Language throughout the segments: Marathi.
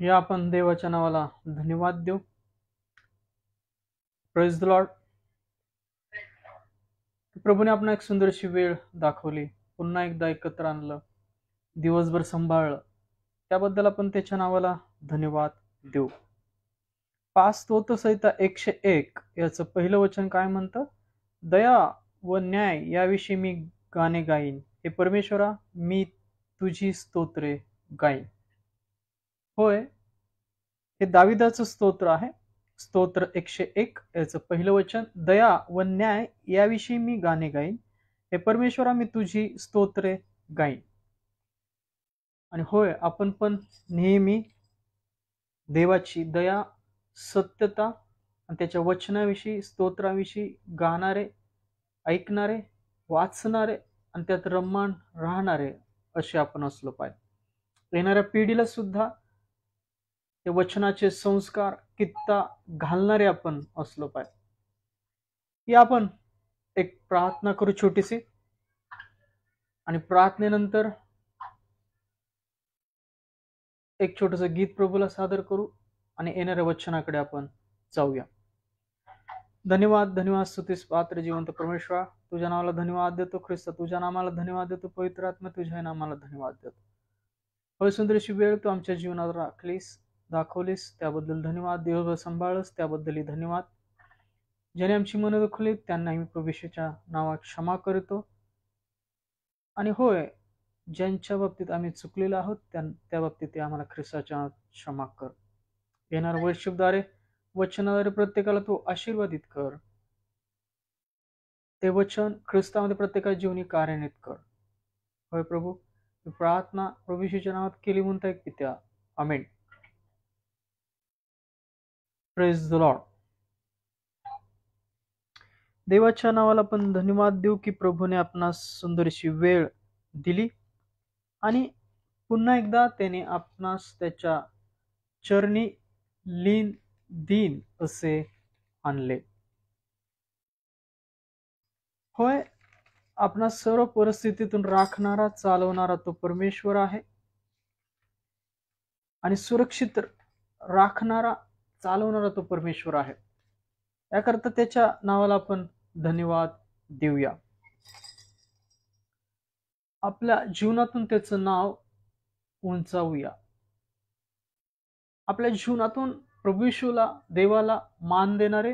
या आपण देवाच्या नावाला धन्यवाद देऊ. Praise the Lord. प्रभूने आपण एक सुंदरशी वेळ दाखवली, पुन्हा एकदा एकत्र आणलं, दिवसभर सांभाळलं, त्याबद्दल आपण त्याच्या नावाला धन्यवाद देऊ. 5 स्तोत्रसंहिता 101 याचं पहिलं वचन काय म्हणतं? दया व न्याय याविषयी मी गाणे गाईन, हे परमेश्वरा मी तुझी स्तोत्रे गाईन. होय, हे दाविदाचं स्तोत्र आहे. स्तोत्र 101 याचं पहिलं वचन, दया व न्याय याविषयी मी गाणे गाईन, हे परमेश्वरा मी तुझी स्तोत्रे गाईन. आणि होय, आपण पण नेहमी देवाची दया, सत्यता आणि त्याच्या वचनाविषयी, स्तोत्राविषयी गाणारे, ऐकणारे, वाचणारे आणि त्यात रममाण राहणारे असे आपण असलो पाहिजे. येणाऱ्या पिढीला सुद्धा ते वचनाचे संस्कार, कित्ता घालणारे आपण असलो पाहिजे. या आपण एक प्रार्थना करू छोटीशी, आणि प्रार्थनेनंतर एक छोटंसं गीत प्रभूला सादर करू आणि येणाऱ्या वचनाकडे आपण जाऊया. धन्यवाद, धन्यवाद, स्तुतीस पात्र जिवंत परमेश्वरा, तुझ्या नावाला धन्यवाद देतो. ख्रिस्त तुझ्या नामाला धन्यवाद देतो. पवित्र आत्मा तुझ्या नामाला धन्यवाद देतो. होय, सुंदरशी वेळ तू आमच्या जीवनात राखलीस, दाखवलीस, त्याबद्दल धन्यवाद. दिवसभर सांभाळस, त्याबद्दलही धन्यवाद. ज्याने आमची मनं दुखली त्यांना आम्ही प्रभू येशूच्या नावात क्षमा करतो. आणि होय, ज्यांच्या बाबतीत आम्ही चुकलेलो आहोत त्या बाबतीत आम्हाला ख्रिस्ताच्या क्षमा कर. येणाऱ्या वर्षभद्वारे, वचनाद्वारे प्रत्येकाला तू आशीर्वादित कर. ते वचन ख्रिस्तामध्ये प्रत्येकाच्या जीवनी कार्यान्वित कर. होय प्रभू, प्रार्थना प्रभू येशूच्या नावात केली म्हणता एक पित्या, आमेन. Praise the lord. देवाच्या नावाला आपण धन्यवाद देऊ की प्रभूने आपणास सुंदरशी वेळ दिली आणि पुन्हा एकदा त्याने आपणास त्याच्या चरणी लीन दीन असे आणले. होय, आपणा सर्व परिस्थितीतून राखणारा, चालवणारा तो परमेश्वर आहे आणि सुरक्षित राखणारा, चालवणारा तो परमेश्वर आहे. याकरता त्याच्या नावाला आपण धन्यवाद देऊया. आपल्या जीवनातून त्याचं नाव उंचावूया. आपल्या जीवनातून प्रभू येशूला, देवाला मान देणारे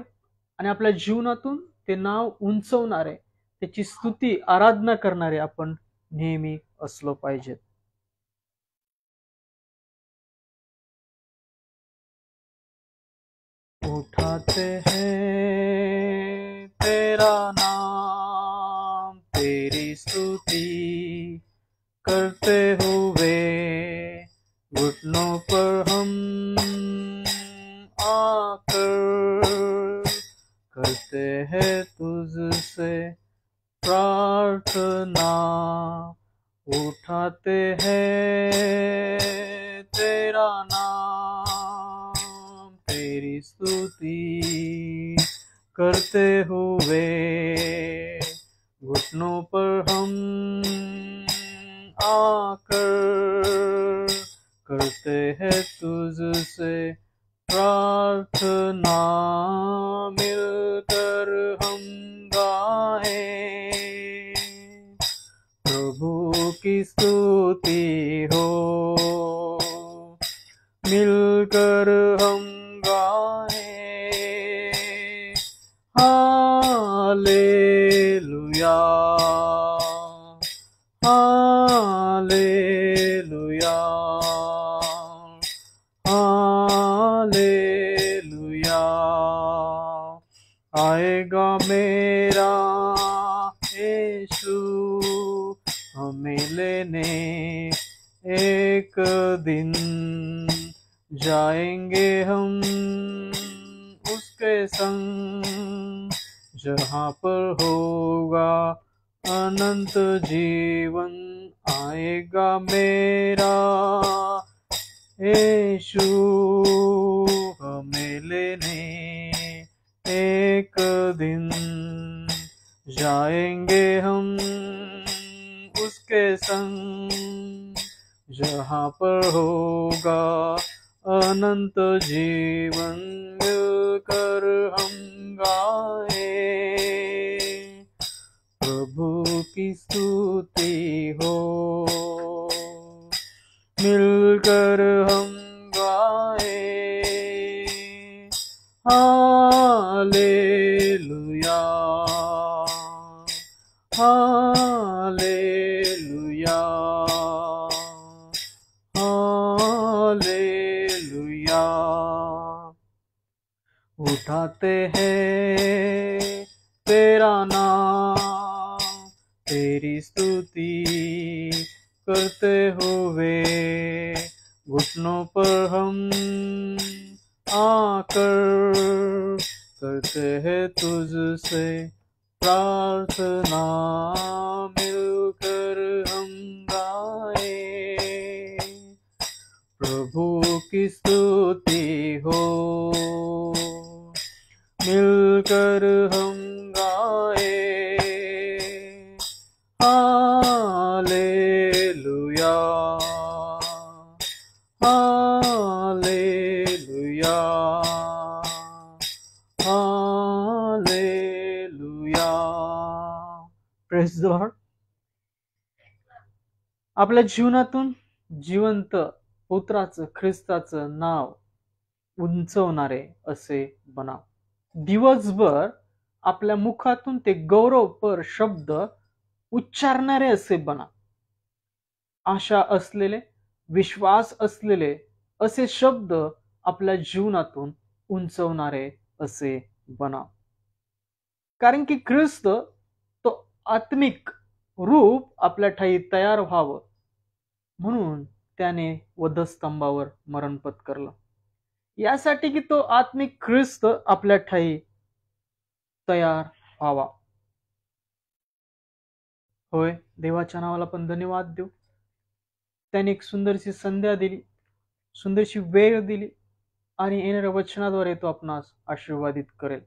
आणि आपल्या जीवनातून ते नाव उंचवणारे, त्याची स्तुती, आराधना करणारे आपण नेहमी असलो पाहिजे. उठाते हैं तेरा नाम, तेरी स्तुति करते हुए घुटनों पर हम आकर करते हैं तुझसे प्रार्थना. उठाते हैं तेरा नाम, तेरी स्तुति करते हुए घुटनों पर हम आकर करते हैं तुझसे प्रार्थना. मिलकर हम गाएं प्रभु की स्तुति हो, मिलकर हम गाएं हालेलुया, हालेलुया, हालेलुया. आएगा मेरा यीशु हमें लेने एक दिन, जाएंगे हम उसके संग, जहाँ पर होगा अनंत जीवन. आएगा मेरा यीशु हमें लेने एक दिन, जाएंगे हम उसके संग, जहाँ पर होगा अनंत जीवन मिलकर हम गाए, प्रभु की स्तुति हो। मिलकर हम गाए हालेलुया, हालेलुया, हालेलुया। उठाते हैं तेरा नाम, तेरी स्तुति करते हुए घुटनों पर हम आकर करते हैं तुझसे प्रार्थना, मिलकर हम गाए, प्रभु की स्तुति हो। मिलकर हम गाए hallelujah, hallelujah, hallelujah. Praise the Lord. आपल्या जीवनातून जिवंत पुत्राचं ख्रिस्ताचं नाव उंचवणारे असे बना। दिवसभर आपल्या मुखातून ते गौरवपर शब्द उच्चारणारे असे बना। आशा असलेले, विश्वास असलेले असे शब्द आपल्या जीवनातून उंचवणारे असे बना। कारण की ख्रिस्त तो आत्मिक रूप आपल्या ठाई तयार व्हावं म्हणून त्याने वधस्तंभावर मरण पत्करलं, यासाठी की तो आत्मिक ख्रिस्त आपल्या ठाई तयार व्हावा। होय, देवाच्या नावाला पण धन्यवाद देऊ। त्याने एक सुंदरशी संध्या दिली, सुंदरशी वेळ दिली आणि येणाऱ्या वचनाद्वारे तो आपणास आशीर्वादित करेल।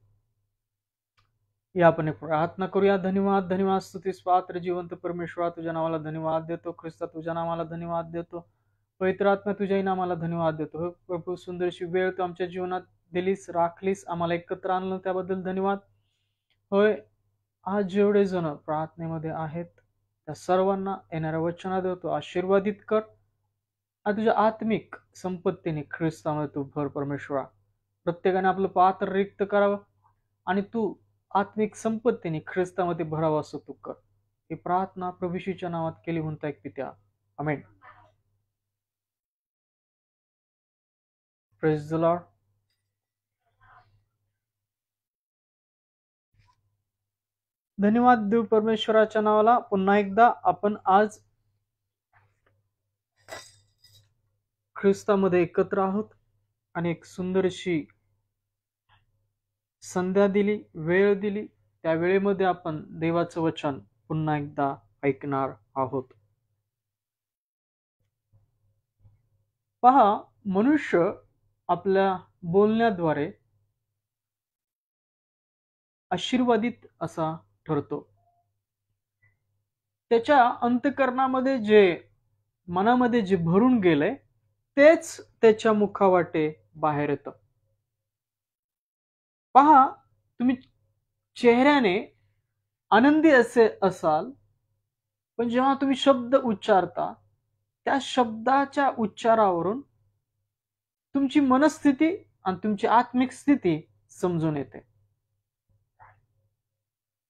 या आपण एक प्रार्थना करूया। धन्यवाद, धन्यवाद, स्तुतीस पात्र जिवंत परमेश्वरा, तुझ्या नावाला धन्यवाद देतो। ख्रिस्ता, तुझ्या नावाला धन्यवाद देतो। पवित्र आत्मा, तुझ्याही नामाला धन्यवाद देतो। हो प्रभू, सुंदरशी वेळ तू आमच्या जीवनात दिलीस, राखलीस, आम्हाला एकत्र आणलं, त्याबद्दल धन्यवाद। होय, आज जेवढे जण प्रार्थनेमध्ये आहेत त्या सर्वांना येणाऱ्या वचनाद्वारे तू आशीर्वादित कर आणि तुझ्या आत्मिक संपत्तीने ख्रिस्तामध्ये तू भर परमेश्वरा। प्रत्येकाने आपलं पात्र रिक्त करावं आणि तू आत्मिक संपत्तीने ख्रिस्तामध्ये भरावं असं तू कर। ही प्रार्थना प्रभू येशूच्या नावात केली म्हणता एक पित्या, आमेन। Praise the lord. धन्यवाद देव परमेश्वराच्या नावाला। पुन्हा एकदा आपण आज ख्रिस्तामध्ये एकत्र आहोत आणि एक सुंदरशी संध्या दिली, वेळ दिली, त्या वेळेमध्ये आपण देवाचं वचन पुन्हा एकदा ऐकणार आहोत। पहा, मनुष्य आपल्या बोलण्याद्वारे आशीर्वादित असा ठरतो। त्याच्या अंतःकरणामध्ये जे मनामध्ये जे भरून गेले तेच त्याच्या मुखावाटे बाहेर येतं। पहा, तुम्ही चेहऱ्याने आनंदी असाल, पण जेव्हा तुम्ही शब्द उच्चारता त्या शब्दाच्या उच्चारावरून तुमची मनस्थिती आणि तुमची आत्मिक स्थिती समजून येते।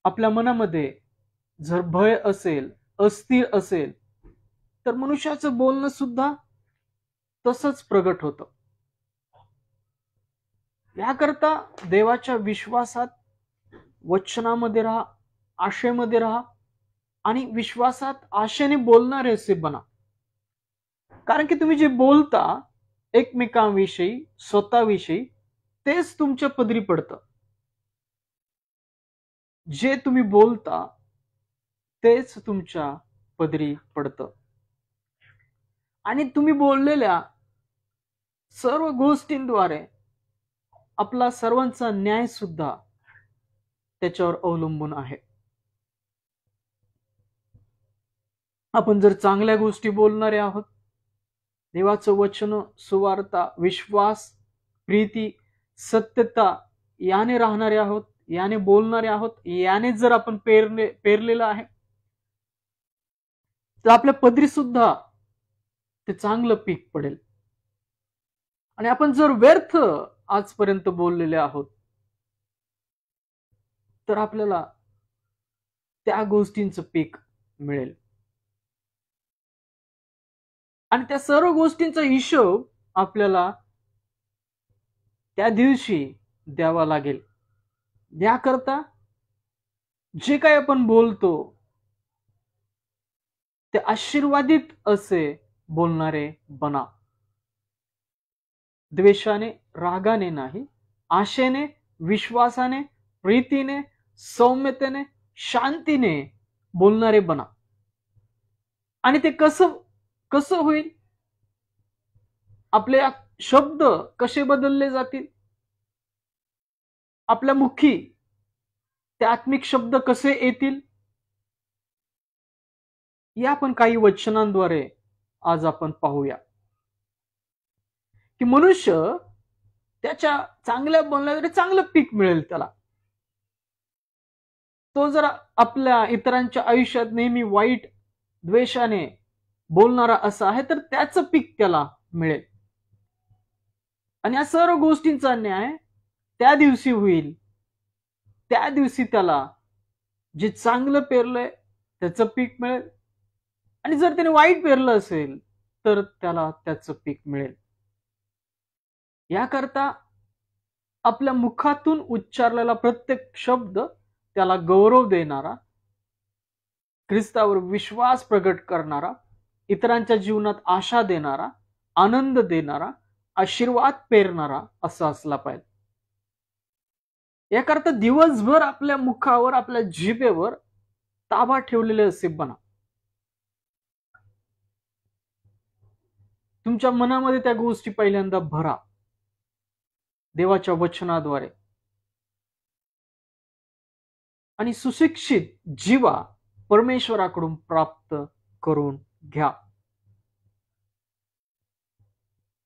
आपल्या मनामध्ये जर भय असेल, अस्थिर असेल, तर मनुष्याचं बोलणं सुद्धा तसंच प्रगट होतं। याकरता देवाच्या विश्वासात, वचनामध्ये राहा, आशेमध्ये राहा आणि विश्वासात आशेने बोलणारे असे बना। कारण की तुम्ही जे बोलता एकमेकांविषयी, स्वतःविषयी, तेच तुमच्या पदरी पडतं। जे तुम्ही बोलता तेच तुमच्या पदरी पडतं आणि तुम्ही बोललेल्या सर्व गोष्टींद्वारे आपला सर्वांचा न्याय सुद्धा त्याच्यावर अवलंबून आहे। आपण जर चांगल्या गोष्टी बोलणारे आहोत, देवाचं वचन, सुवार्ता, विश्वास, प्रीती, सत्यता याने राहणारे आहोत, याने बोलणारे आहोत. याने जर आपण पेरलेलं आहे तर आपल्या पदरी सुद्धा ते चांगलं पीक पडेल. आणि आपण जर व्यर्थ आजपर्यंत बोललेले आहोत तर आपल्याला त्या गोष्टींचं पीक मिळेल. आणि त्या सर्व गोष्टींचा हिशोब आपल्याला त्या दिवशी द्यावा लागेल. याकरता जे काही आपण बोलतो ते आशीर्वादित असे बोलणारे बना. द्वेषाने, रागाने नाही, आशेने, विश्वासाने, प्रीतीने, सौम्यतेने, शांतीने बोलणारे बना. आणि ते कसं होईल? आपले शब्द कसे बदलले जातील? आपल्या मुखी ते आत्मिक शब्द कसे येतील? या आपण काही वचनांद्वारे आज आपण पाहूया की मनुष्य त्याच्या चांगल्या बोलण्याद्वारे चांगलं पीक मिळेल त्याला. तो जर आपल्या इतरांच्या आयुष्यात नेहमी वाईट, द्वेषाने बोलणारा असा आहे तर त्याचं पीक त्याला मिळेल. आणि या सर्व गोष्टींचा न्याय त्या दिवशी होईल. त्या दिवशी त्याला जे चांगलं पेरलंय त्याचं पीक मिळेल, आणि जर त्याने वाईट पेरलं असेल तर त्याला त्याचं पीक मिळेल. याकरता आपल्या मुखातून उच्चारलेला प्रत्येक शब्द त्याला गौरव देणारा, ख्रिस्तावर विश्वास प्रगट करणारा, इतरांच्या जीवनात आशा देणारा, आनंद देणारा, आशीर्वाद पेरणारा असा असला पाहिजे. याकरता दिवसभर आपल्या मुखावर, आपल्या जिभेवर ताबा ठेवलेले असे बना. तुमच्या मनामध्ये त्या गोष्टी पहिल्यांदा भरा देवाच्या वचनाद्वारे, आणि सुशिक्षित जीवा परमेश्वराकडून प्राप्त करून घ्या.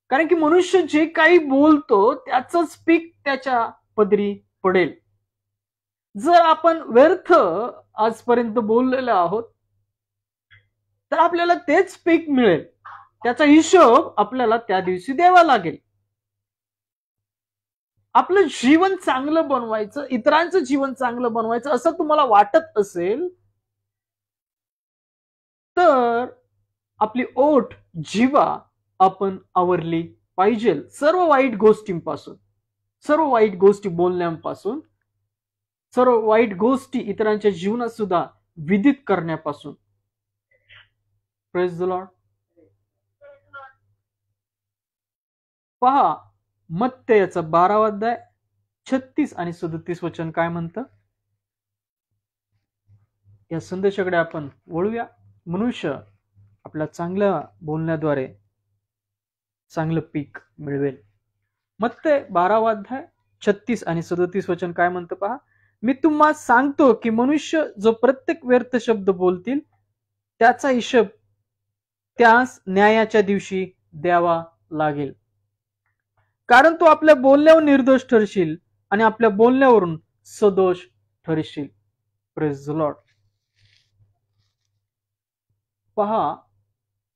कारण की मनुष्य जे काही बोलतो त्याचंच पीक त्याच्या पदरी पडेल. जर आपण व्यर्थ आजपर्यंत बोललेलो आहोत तर आपल्याला तेच पीक मिळेल. त्याचा हिशोब आपल्याला त्या दिवशी द्यावा लागेल. आपलं जीवन चांगलं बनवायचं, इतरांचं जीवन चांगलं बनवायचं असं तुम्हाला वाटत असेल तर आपली ओठ, जिव्हा आपण आवरली पाहिजे सर्व वाईट गोष्टींपासून, सर्व वाईट गोष्टी बोलण्यापासून, सर्व वाईट गोष्टी इतरांच्या जीवनात सुद्धा विदित करण्यापासून. Praise the Lord. पहा मत्तेयाचा 12वा अध्याय 36 आणि 37 वचन काय म्हणतं. या संदेशाकडे आपण वळूया. मनुष्य आपल्या चांगल्या बोलण्याद्वारे चांगलं पीक मिळवेल. मत्ते 12वा अध्याय 36 आणि 37 वचन काय म्हणतं पहा. मी तुम्हाला सांगतो की मनुष्य जो प्रत्येक व्यर्थ शब्द बोलतील त्याचा हिशोब त्यास न्यायाच्या दिवशी द्यावा लागेल. कारण तू आपल्या बोलण्यावर निर्दोष ठरशील आणि आपल्या बोलण्यावरून सदोष ठरशील. Praise the Lord. पहा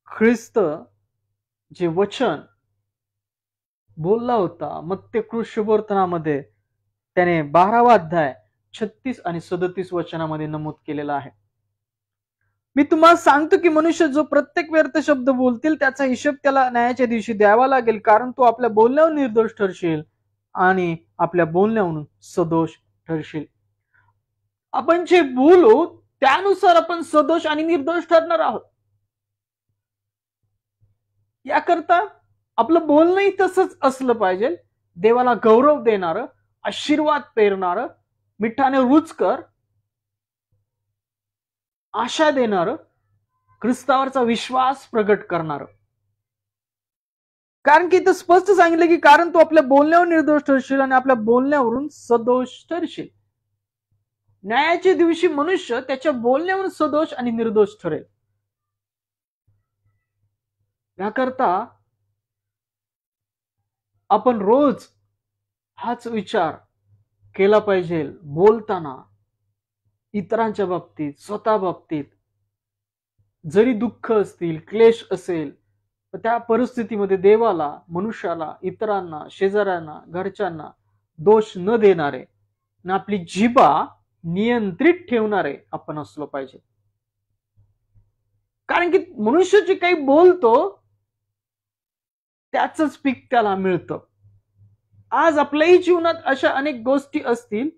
ख्रिस्त जे वचन बोलला होता मत्ते शुभवर्तनामध्ये त्याने 12वा अध्याय 36 आणि 37 वचनामध्ये नमूद केलेला आहे. मी तुम्हाला सांगतो की मनुष्य जो प्रत्येक व्यर्थ शब्द बोलतील त्याचा हिशोब त्याला न्यायाच्या दिवशी द्यावा लागेल. कारण तू आपल्या बोलण्यावर निर्दोष ठरशील आणि आपल्या बोलण्यावरून सदोष ठरशील. आपण जे बोलू त्यानुसार आपण सदोष आणि निर्दोष ठरणार आहोत. याकरता आपलं बोलणंही तसंच असलं पाहिजे. देवाला गौरव देणारं, आशीर्वाद पेरणारं, मिठाने रुचकर, आशा देणारं, ख्रिस्तावरचा विश्वास प्रगट करणारं. कारण की इथं स्पष्ट सांगितलं की कारण तू आपल्या बोलण्यावर निर्दोष ठरशील आणि आपल्या बोलण्यावरून सदोष ठरशील. न्यायाच्या दिवशी मनुष्य त्याच्या बोलण्यावरून सदोष आणि निर्दोष ठरेल. याकरता आपण रोज हाच विचार केला पाहिजे बोलताना, इतरांच्या बाबतीत, स्वतः बाबतीत. जरी दुःख असतील, क्लेश असेल, तर त्या परिस्थितीमध्ये देवाला, मनुष्याला, इतरांना, शेजाऱ्यांना, घरच्यांना दोष न देणारे आणि आपली जिभा नियंत्रित ठेवणारे आपण असलो पाहिजे. कारण की मनुष्य जे काही बोलतो त्याच पीक त्याला मिळतं. आज आपल्याही जीवनात अशा अनेक गोष्टी असतील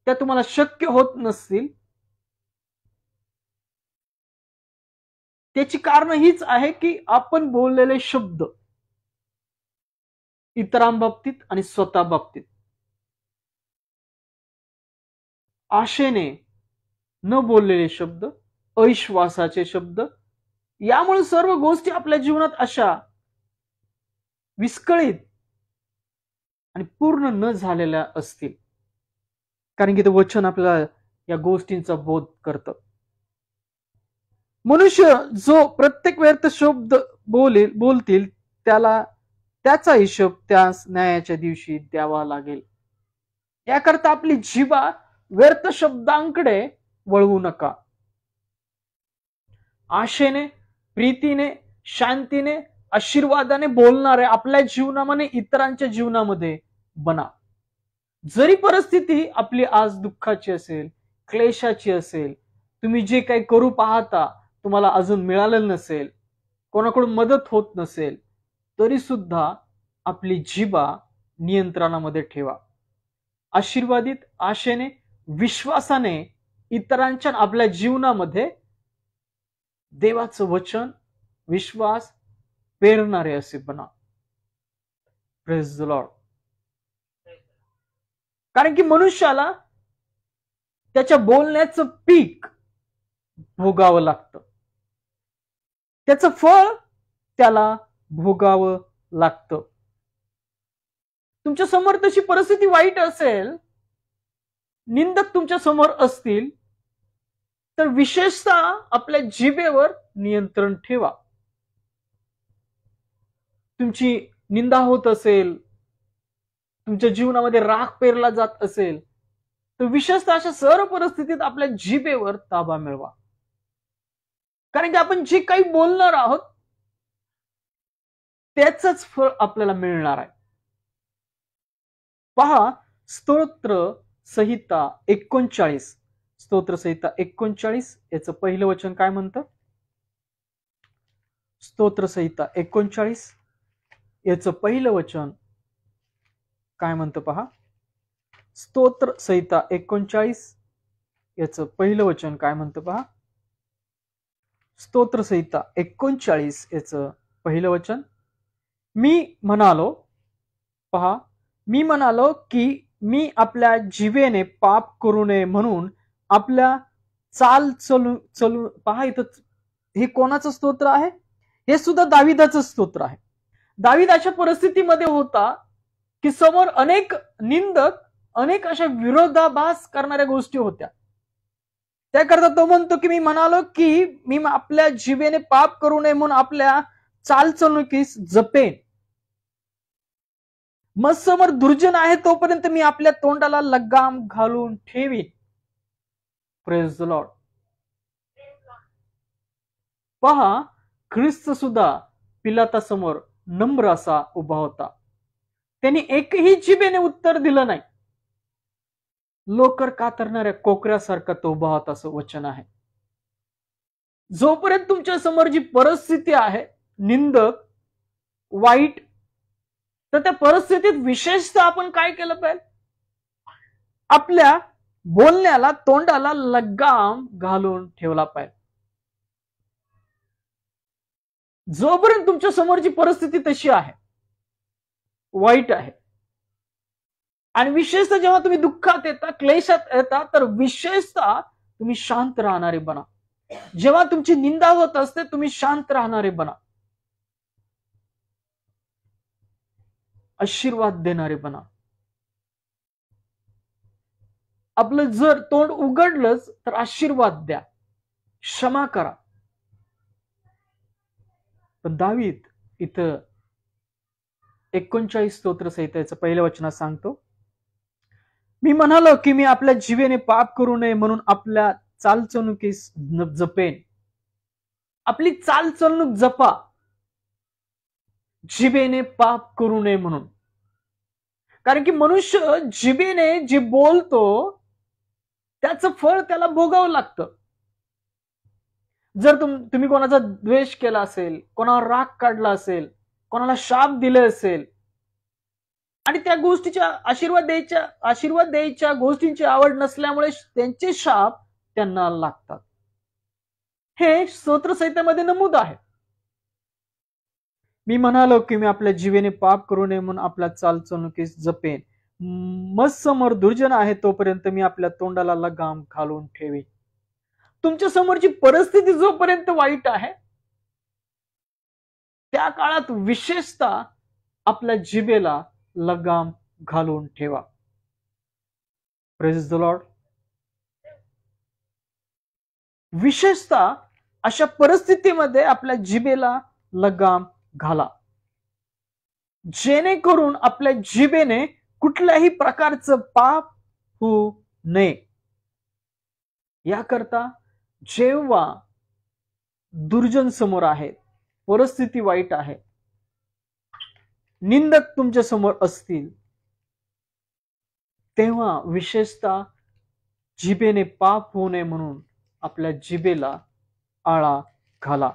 त्या तुम्हाला शक्य होत नसतील. त्याची कारण हीच आहे की आपण बोललेले शब्द इतरांबाबतीत आणि स्वतः बाबतीत आशेने न बोललेले शब्द, अविश्वासाचे शब्द, यामुळे सर्व गोष्टी आपल्या जीवनात अशा विस्कळीत आणि पूर्ण न झालेल्या असतील. कारण की ते वचन आपल्याला या गोष्टींचा बोध करतं. मनुष्य जो प्रत्येक व्यर्थ शब्द बोलतील त्याला त्याचा हिशोब त्यास न्यायाच्या दिवशी द्यावा लागेल. याकरता आपली जिभा व्यर्थ शब्दांकडे वळवू नका. आशेने, प्रीतीने, शांतीने, आशीर्वादाने बोलणारे आपल्या जीवनामध्ये, इतरांच्या जीवनामध्ये बना. जरी परिस्थिती आपली आज दुःखाची असेल, क्लेशाची असेल, तुम्ही जे काही करू पाहता तुम्हाला अजून मिळालेलं नसेल, कोणाकडून मदत होत नसेल, तरी सुद्धा आपली जिभा नियंत्रणामध्ये ठेवा. आशीर्वादित, आशेने, विश्वासाने इतरांच्या आपल्या जीवनामध्ये देवाचं वचन, विश्वास पेरणारे असे बना. Praise the Lord. कारण की मनुष्याला त्याच्या बोलण्याचं पीक भोगावं लागतं, त्याचं फळ त्याला भोगावं लागतं. तुमच्या समोर तशी परिस्थिती वाईट असेल, निंदक तुमच्या समोर असतील, तर विशेषतः आपल्या जिभेवर नियंत्रण ठेवा. तुमची निंदा होत असेल, तुमच्या जीवनामध्ये राग पेरला जात असेल, तर विशेषतः अशा सर्व परिस्थितीत आपल्या जिभेवर ताबा मिळवा. कारण की आपण जे काही बोलणार आहोत त्याचंच फळ आपल्याला मिळणार आहे. पहा, स्तोत्र संहिता 39, स्तोत्र संहिता 39 याचं पहिलं वचन काय म्हणतं? स्तोत्र संहिता 39 याचं पहिलं वचन काय म्हणतं पहा. स्तोत्र संहिता 39 याचं पहिलं वचन काय म्हणतं पहा. स्तोत्र संहिता 39 याचं पहिलं वचन. मी म्हणालो, पहा, मी म्हणालो की मी आपल्या जिभेने पाप करू नये म्हणून आपल्या चाल चलू. पहा, इथं हे कोणाचं स्तोत्र आहे? हे सुद्धा दाविदाचं स्तोत्र आहे. दावीद अशा परिस्थितीमध्ये होता की समोर अनेक निंदक, अनेक अशा विरोधाभास करणाऱ्या गोष्टी होत्या. त्याकरता तो म्हणतो की मी म्हणालो की मी आपल्या जिभेने पाप करू नये म्हणून आपल्या चालचलुकीस जपेन. मग समोर दुर्जन आहे तोपर्यंत मी आपल्या तोंडाला लगाम घालून ठेवीन. Praise the Lord. पहा, ख्रिस्त सुद्धा पिलातासमोर नम्र असा उभा होता. त्यांनी एकही जिभेने उत्तर दिलं नाही. लोकर कातरणाऱ्या कोकऱ्यासारखा तो उभा होता असं वचन आहे. जोपर्यंत तुमच्या समोर जी परिस्थिती आहे निंदक, वाईट, तर त्या परिस्थितीत विशेषतः आपण काय केलं पाहिजे? आपल्या बोलण्याला, तोंडाला लगाम घालून ठेवला पाहिजे. जोपर्यंत तुमच्या समोरची परिस्थिती तशी आहे, वाईट आहे, आणि विशेषतः जेव्हा तुम्ही दुःखात येता, क्लेशात येता, तर विशेषतः तुम्ही शांत राहणारे बना. जेव्हा तुमची निंदा होत असते तुम्ही शांत राहणारे बना, आशीर्वाद देणारे बना. आपलं जर तोंड उघडलंच तर आशीर्वाद द्या, क्षमा करा. पण दावीद इथं 39 स्तोत्रसंहितेचं पहिल्या वचनात सांगतो, मी म्हणालो की मी आपल्या जिभेने पाप करू नये म्हणून आपल्या चालचणुकीस जपेन. आपली चालचणूक जपा, जिभेने पाप करू नये म्हणून. कारण की मनुष्य जिभेने जे बोलतो त्याचं फळ त्याला भोगावं लागतं. जर तुम्ही कोणाचा द्वेष केला असेल, कोणावर राग काढला असेल, कोणाला शाप दिले असेल आणि त्या गोष्टीच्या आशीर्वाद द्यायच्या गोष्टींची आवड नसल्यामुळे त्यांचे शाप त्यांना लागतात. हे स्तोत्रसंहितेमध्ये नमूद आहे. मी म्हणालो की मी आपल्या जीवेने पाप करू नये म्हणून आपल्या चालचणुकीस जपेन. मज समोर दुर्जन आहे तोपर्यंत मी आपल्या तोंडाला लगाम घालून ठेवी. तुमच्या समोरची परिस्थिती जोपर्यंत वाईट आहे त्या काळात विशेषतः आपल्या जिभेला लगाम घालून ठेवा. Praise the Lord. विशेषतः अशा परिस्थितीमध्ये आपल्या जिभेला लगाम घाला, जेणेकरून आपल्या जिभेने कुठल्याही प्रकारचं पाप होऊ नये. याकरता जेव्हा दुर्जन समोर आहेत, परिस्थिती वाईट आहे, निंदक तुमच्या समोर असतील, तेव्हा विशेषतः जिभेने पाप होऊ नये म्हणून आपल्या जिभेला आळा घाला.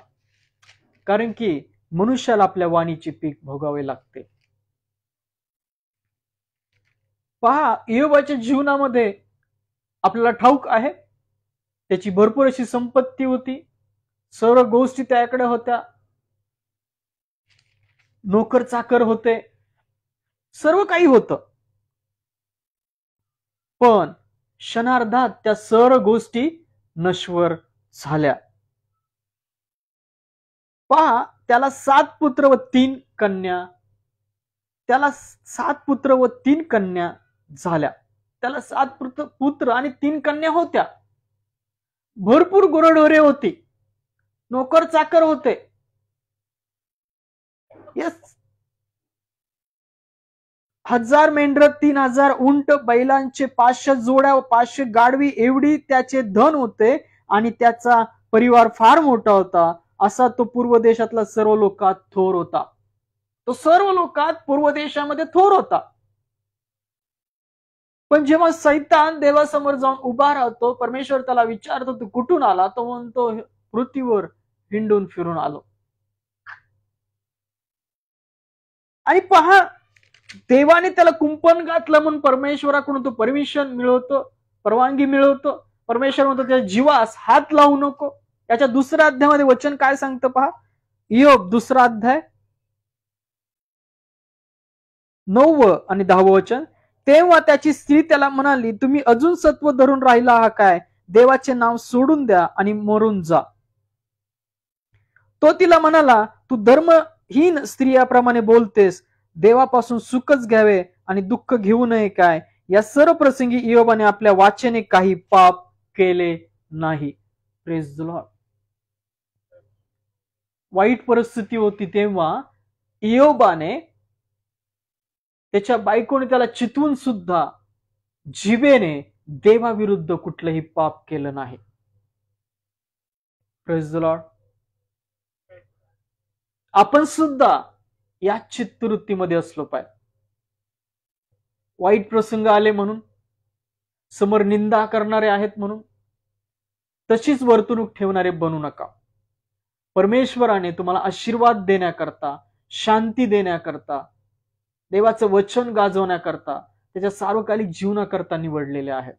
कारण की मनुष्याला आपल्या वाणीचे पीक भोगावे लागते. पहा, इयोबाच्या जीवनामध्ये आपल्याला ठाऊक आहे त्याची भरपूर अशी संपत्ती होती, सर्व गोष्टी त्याकडे होत्या, नोकर चाकर होते, सर्व काही होतं. पण क्षणार्धात त्या सर्व गोष्टी नश्वर झाल्या. पहा, त्याला 7 पुत्र व 3 कन्या झाल्या. त्याला 7 पुत्र आणि 3 कन्या होत्या. भरपूर गुरढोरे होती, नोकर चाकर होते. यस, 1000 मेंढर, 3000 उंट, बैलांचे 500 जोड्या, 500 गाढवी एवढी त्याचे धन होते आणि त्याचा परिवार फार मोठा होता. असा तो पूर्व देशातला सर्व लोकात थोर होता. तो सर्व लोकात पूर्व देशामध्ये थोर होता. पण जेव्हा सैतान देवासमोर जाऊन उभा राहतो, परमेश्वर त्याला विचारतो तू कुठून आला, तो म्हणतो पृथ्वीवर हिंडून फिरून आलो. आणि पहा, देवाने त्याला कुंपण घातलं म्हणून परमेश्वराकडून तो परमिशन मिळवतो, परवानगी मिळवतो. परमेश्वर म्हणतो त्या जीवास हात लावू नको. याच्या 2ऱ्या अध्यायामध्ये वचन काय सांगतं पहा, इयोब 2रा अध्याय 9 आणि 10 वचन. तेव्हा त्याची स्त्री त्याला म्हणाली, तुम्ही अजून सत्व धरून राहिला आहात काय? देवाचे नाव सोडून द्या आणि मरून जा. तो तिला म्हणाला, तू धर्महीन स्त्रियाप्रमाणे बोलतेस. देवापासून सुखच घ्यावे आणि दुःख घेऊ नये काय? या सर्व प्रसंगी इयोबाने आपल्या वाचेने काही पाप केले नाही. Praise the Lord. वाईट परिस्थिती होती तेव्हा इयोबाने, त्याच्या बायकोने त्याला चितवून सुद्धा जिभेने देवाविरुद्ध कुठलंही पाप केलं नाही. Praise the Lord. आपण सुद्धा या चित्तवृत्तीमध्ये असलो पाहिजे. वाईट प्रसंग आले म्हणून, समोर निंदा करणारे आहेत म्हणून तशीच वर्तणूक ठेवणारे बनू नका. परमेश्वराने तुम्हाला आशीर्वाद देण्याकरता, शांती देण्याकरता, देवाचं वचन गाजवण्याकरता, त्याच्या सार्वकालिक जीवनाकरता निवडलेले आहे.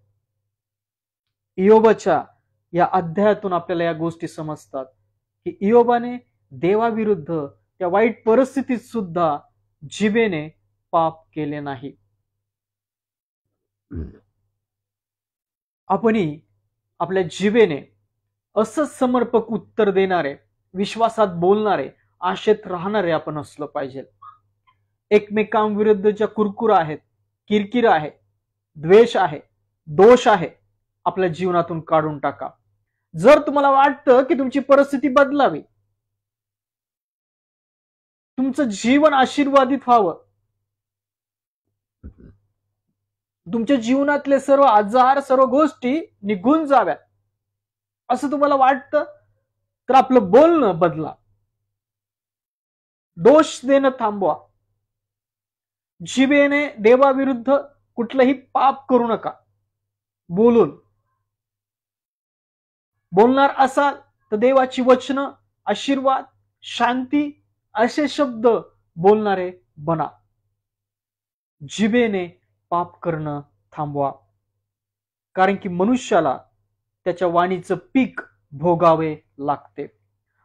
इयोबाच्या या अध्यायातून आपल्याला या गोष्टी समजतात की इयोबाने देवाविरुद्ध त्या वाईट परिस्थितीत सुद्धा जिभेने पाप केले नाही. आपणही आपल्या जिभेने असंच समर्पक उत्तर देणारे, विश्वासात बोलणारे, आशेत राहणारे आपण असलं पाहिजे. एकमेकांविरुद्ध ज्या कुरकुर आहेत, किरकिर आहे, द्वेष आहे, दोष आहे, आपल्या जीवनातून काढून टाका. जर तुम्हाला वाटतं की तुमची परिस्थिती बदलावी, तुमचं जीवन आशीर्वादित व्हावं, तुमच्या जीवनातले सर्व आजार, सर्व गोष्टी निघून जाव्यात असं तुम्हाला वाटतं, तर आपलं बोलणं बदला. दोष देणं थांबवा. जिभेने देवाविरुद्ध कुठलंही पाप करू नका. बोलणार असाल तर देवाची वचनं, आशीर्वाद, शांती असे शब्द बोलणारे बना. जिभेने पाप करणं थांबवा, कारण की मनुष्याला त्याच्या वाणीचं पीक भोगावे लागते.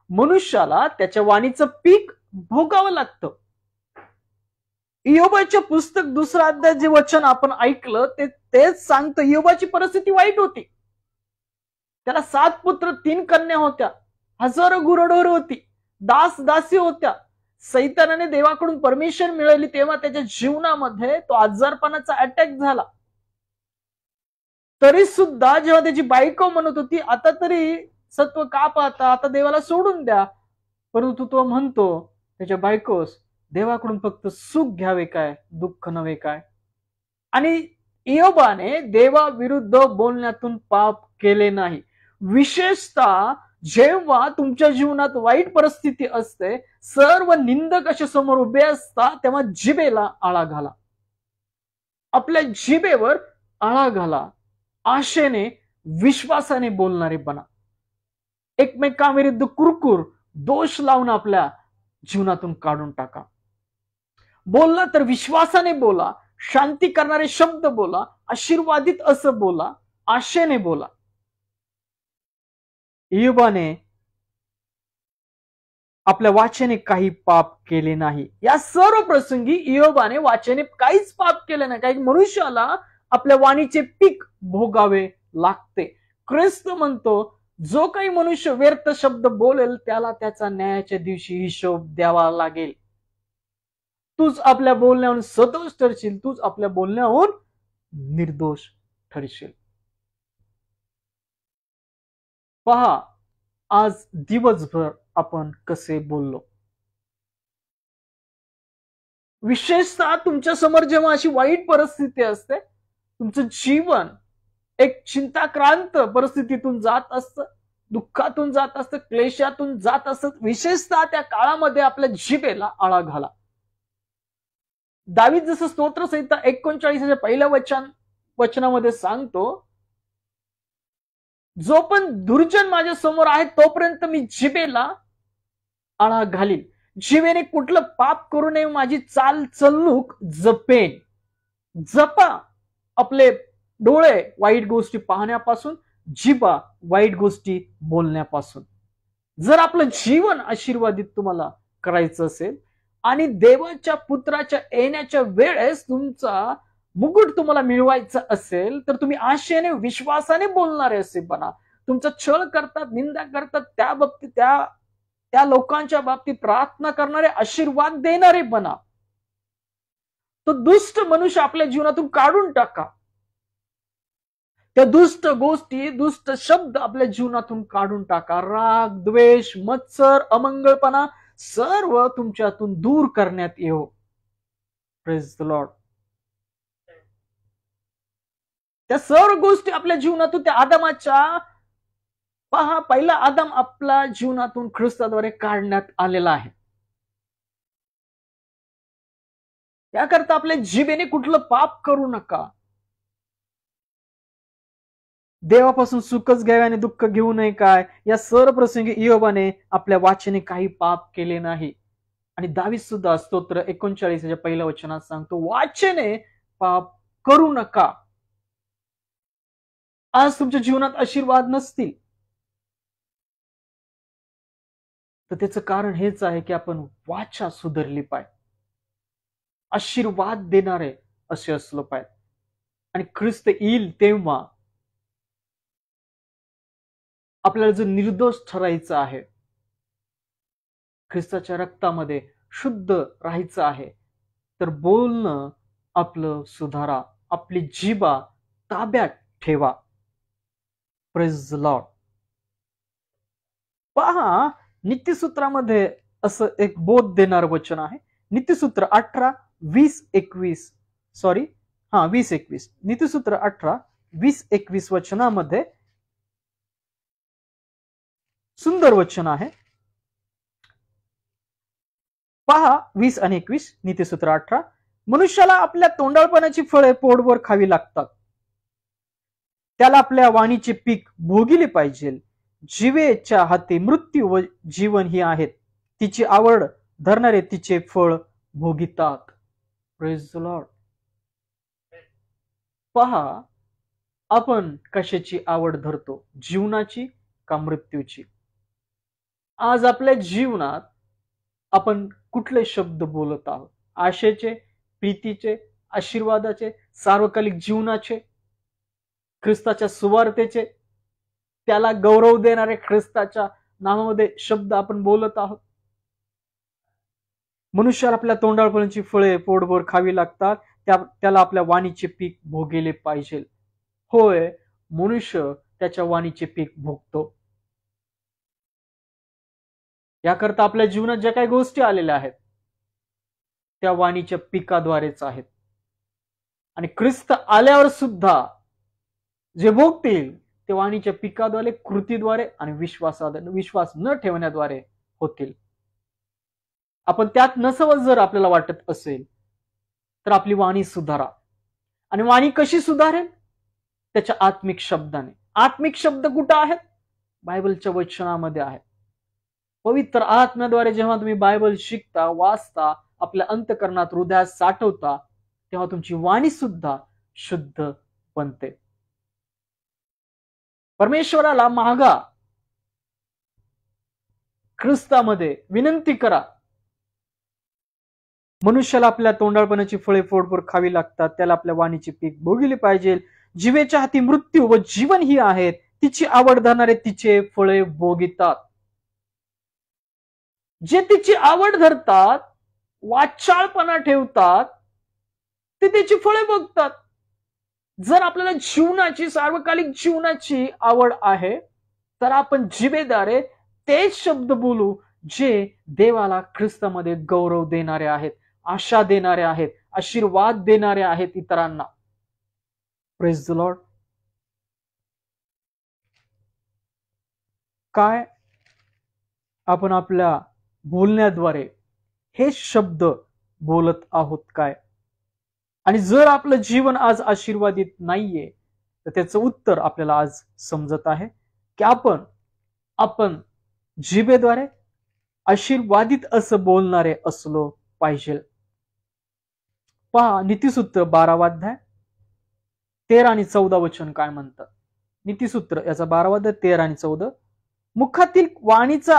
मनुष्याला त्याच्या वाणीचं पीक भोगावं लागतं. इयोबाच्या पुस्तक 2 अध्याय जे वचन आपण ऐकलं तेच सांगतं. इयोबाची परिस्थिती वाईट होती. त्याला 7 पुत्र 3 कन्या होत्या, हजारो गुरढोर होती, दास दासी होत्या. सैतानाने देवाकडून परमिशन मिळवली तेव्हा त्याच्या जीवनामध्ये तो आजारपणाचा अटॅक झाला. तरी सुद्धा जेव्हा त्याची बायको म्हणत होती आता तरी सत्व का पाहता, आता देवाला सोडून द्या, परंतु तो म्हणतो त्याच्या बायकोस, देवाकडून फक्त सुख घ्यावे काय, दुःख नव्हे काय. आणि इयोबाने देवाविरुद्ध बोलण्यातून पाप केले नाही. विशेषतः जेव्हा तुमच्या जीवनात वाईट परिस्थिती असते, सर्व निंदक असे समोर उभे असतात, तेव्हा जिभेला आळा घाला. आपल्या जिभेवर आळा घाला. आशेने, विश्वासाने बोलणारे बना. एकमेकांविरुद्ध कुरकुर, दोष लावून आपल्या जीवनातून काढून टाका. बोलला तर विश्वासाने बोला, शांती करणारे शब्द बोला, आशीर्वादित असं बोला, आशेने बोला. इयोबाने आपल्या वाचेने काही पाप केले नाही. या सर्व प्रसंगी इयोबाने वाचेने काहीच पाप केले नाही. काही मनुष्याला आपल्या वाणीचे पीक भोगावे लागते. ख्रिस्त म्हणतो, जो काही मनुष्य व्यर्थ शब्द बोलेल त्याला त्याचा न्यायाच्या दिवशी हिशोब द्यावा लागेल. तूच आपल्या बोलण्याहून सदोष ठरशील, तूच आपल्या बोलण्याहून निर्दोष ठरशील. पहा, आज दिवसभर आपण कसे बोललो. विशेषतः तुमच्या समोर जेव्हा अशी वाईट परिस्थिती असते, तुमचं जीवन एक चिंताक्रांत परिस्थितीतून जात असतं, दुःखातून जात असतं, क्लेशातून जात असतं, विशेषतः त्या काळामध्ये आपल्या जिभेला आळा घाला. दावीद जसं स्तोत्रसंहिता 39 पहिल्या वचनामध्ये सांगतो, जो पण दुर्जन माझ्या समोर आहे तोपर्यंत मी जिभेला आळा घालील. जिभेने कुठलं पाप करू नये, माझी चाल चलणूक जपेन. जपा आपले डोळे वाईट गोष्टी पाहण्यापासून, जिभा वाईट गोष्टी बोलण्यापासून. जर आपलं जीवन आशीर्वादित तुम्हाला करायचं असेल आणि देवाच्या पुत्राच्या येण्याच्या वेळेस तुमचा मुकुट तुम्हाला मिळवायचा असेल, तर तुम्ही आशेने, विश्वासाने बोलणारे असे बना. तुमचा छळ करतात, निंदा करतात, त्या बाबतीत त्या लोकांच्या बाबतीत प्रार्थना करणारे, आशीर्वाद देणारे बना. तो दुष्ट मनुष्य आपल्या जीवनातून काढून टाका. त्या दुष्ट गोष्टी, दुष्ट शब्द आपल्या जीवनातून काढून टाका. राग, द्वेष, मत्सर, अमंगळपणा सर्व तुमच्यातून दूर करण्यात येऊ. Praise the Lord. त्या सर्व गोष्टी आपल्या जीवनातून, त्या आदमाच्या, पहा, पहिला आदम आपल्या जीवनातून ख्रिस्ताद्वारे काढण्यात आलेला आहे. याकरता आपल्या जिभेने कुठलं पाप करू नका. देवापासून सुखच घ्यावे आणि दुःख घेऊ नये काय, या सर्व प्रसंगी इयोबाने आपल्या वाचेने काही पाप केले नाही. आणि दावीद सुद्धा स्तोत्र 39 पहिल्या वचनात सांगतो, वाचेने पाप करू नका. आज तुमच्या जीवनात आशीर्वाद नसतील तर त्याचं कारण हेच आहे की आपण वाचा सुधारली पाहिजे. आशीर्वाद देणारे असे असलं पाहिजे. आणि ख्रिस्त येईल तेव्हा आपल्याला जर निर्दोष ठरायचं आहे, ख्रिस्ताच्या रक्तामध्ये शुद्ध राहायचं आहे, तर बोलणं आपलं सुधारा, आपली जिभा ताब्यात ठेवा. Praise the Lord. पहा, नीतिसूत्रामध्ये असं एक बोध देणारं वचन आहे. नीतिसूत्र 18:20-21 20-21 नीतिसूत्र 18 20-21 वचनामध्ये सुंदर वचन आहे पहा. 20 आणि 21 नीतिसूत्र 18. मनुष्याला आपल्या तोंडाळपणाची फळे पोटभर खावी लागतात, त्याला आपल्या वाणीचे पीक भोगिले पाहिजे. जिवेच्या हाती मृत्यू व जीवन ही आहेत, तिची आवड धरणारे तिचे फळ भोगितात. Praise the Lord. पहा, आपण कशाची आवड धरतो, जीवनाची का मृत्यूची? आज आपल्या जीवनात आपण कुठले शब्द बोलत आहोत? आशेचे, प्रीतीचे, आशीर्वादाचे, सार्वकालिक जीवनाचे, ख्रिस्ताच्या सुवार्तेचे, त्याला गौरव देणारे ख्रिस्ताच्या नावामध्ये शब्द आपण बोलत आहोत. मनुष्याला आपल्या तोंडाळपणाची फळे पोटभर खावी लागतात, त्याला आपल्या वाणीचे पीक भोगिले पाहिजे. होय, मनुष्य त्याच्या वाणीचे पीक भोगतो. याकरता आपल्या जीवनात ज्या काही गोष्टी आलेल्या आहेत त्या वाणीच्या पिकाद्वारेच आहेत. आणि ख्रिस्त आल्यावर सुद्धा जे भोगतील ते वाणीच्या पिकाद्वारे, कृतीद्वारे आणि विश्वास न ठेवण्याद्वारे होतील. आपण त्यात नसावं जर आपल्याला वाटत असेल तर आपली वाणी सुधारा. आणि वाणी कशी सुधारेल? त्याच्या आत्मिक शब्दाने. आत्मिक शब्द कुठं आहेत? बायबलच्या वचनामध्ये आहेत. पवित्र आत्म्याद्वारे जेव्हा तुम्ही बायबल शिकता, वाचता, आपल्या अंतःकरणात, हृदयात साठवता, तेव्हा तुमची वाणी सुद्धा शुद्ध बनते. परमेश्वराला मागा, ख्रिस्तामध्ये विनंती करा. मनुष्याला आपल्या तोंडाळपणाची फळे पोटभर खावी लागतात, त्याला आपल्या वाणीचे पीक भोगिले पाहिजे. जिवेच्या हाती मृत्यू व जीवन ही आहेत, तिची आवड धरणारे तिचे फळे भोगितात. जे तिची आवड धरतात, वाचाळपणा ठेवतात, ते त्याची फळे भोगतात. जर आपल्याला जीवनाची, सार्वकालिक जीवनाची आवड आहे तर आपण जिभेद्वारे तेच शब्द बोलू जे देवाला ख्रिस्तामध्ये गौरव देणारे आहेत, आशा देणारे आहेत, आशीर्वाद देणारे आहेत इतरांना. Praise the Lord. काय आपण आपल्या बोलण्याद्वारे हे शब्द बोलत आहोत काय? आणि जर आपलं जीवन आज आशीर्वादित नाहीये तर त्याचं उत्तर आपल्याला आज समजत आहे की आपण जिभेद्वारे आशीर्वादित असं बोलणारे असलो पाहिजे. पहा, नीतिसूत्र 12वा अध्याय 13 आणि 14 वचन काय म्हणतात. नीतिसूत्र याचा 12वा अध्याय 13 आणि 14. मुखातील वाणीचा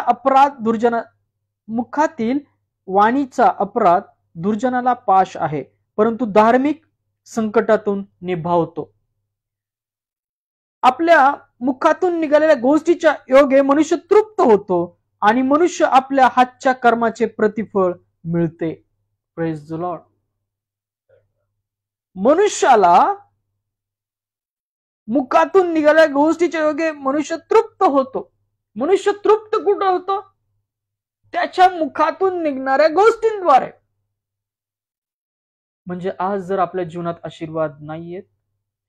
अपराध दुर्जनाला पाश आहे, परंतु धार्मिक संकटातून निभावतो. आपल्या मुखातून निघालेल्या गोष्टीच्या योगे मनुष्य तृप्त होतो आणि मनुष्य आपल्या हातच्या कर्माचे प्रतिफळ मिळते. Praise the Lord. मनुष्याला मुखातून निघालेल्या गोष्टीच्या योगे मनुष्य तृप्त होतो. मनुष्य तृप्त कुठं होतो? त्याच्या मुखातून निघणाऱ्या गोष्टींद्वारे. म्हणजे आज जर आपल्या जीवनात आशीर्वाद नाहीये,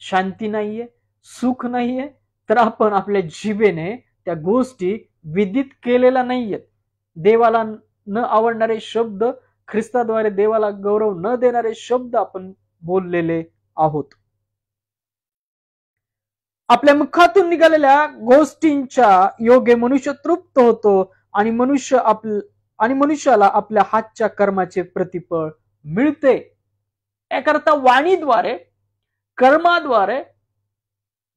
शांती नाहीये, सुख नाहीये, तर आपण आपल्या जिभेने त्या गोष्टी विदित केलेल्या नाहीयेत. देवाला न आवडणारे शब्द, ख्रिस्ताद्वारे देवाला गौरव न देणारे शब्द आपण बोललेले आहोत. आपल्या मुखातून निघालेल्या गोष्टींच्या योगे मनुष्य तृप्त होतो आणि मनुष्याला आपल्या हातच्या कर्माचे प्रतिफळ मिळते. याकरता वाणीद्वारे, कर्माद्वारे